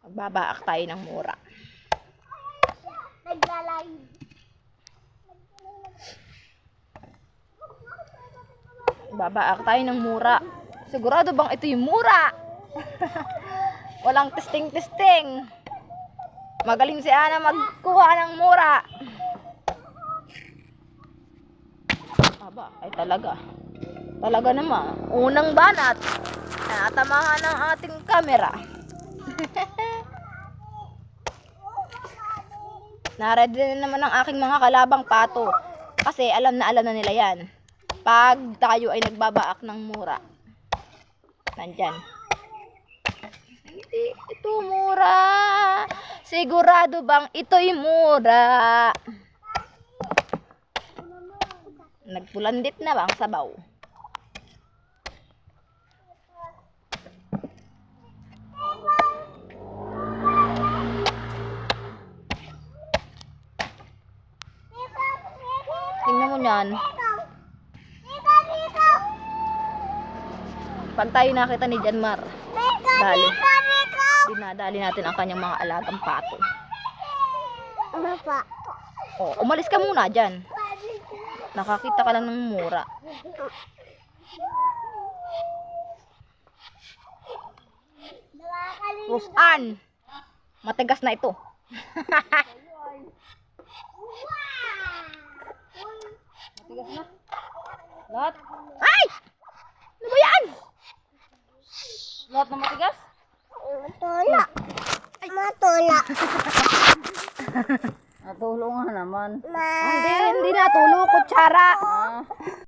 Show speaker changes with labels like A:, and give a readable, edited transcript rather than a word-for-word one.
A: Magbabaak tayo ng mura.
B: Naglalayo.
A: Babaak tayo ng mura. Sigurado bang ito yung mura? Walang testing-testing. Magaling si Ana magkuha ng mura. Aba, ay talaga. Talaga naman. Unang banat. Natamahan ng ating kamera. Naready na naman ang aking mga kalabang pato. Kasi alam na nila yan. Pag tayo ay nagbabaak ng mura. Nandyan. Hindi, ito mura. Sigurado bang ito'y mura? Nagpulandit na bang sabaw? Tingnan mo yan. Pag tayo nakita ni Janmar, dinadali natin ang kanyang mga alagang pato.
B: Ano pa?
A: Oh, umalis ka muna dyan. Nakakita ka lang ng mura. Roseanne, matigas na ito. Matigas na. Lahat? Ay! Ano ba yan? Lahat na matigas?
B: Matula. Matula.
C: Natulong nga naman.
A: Hindi natulo, kutsara.
C: Ah.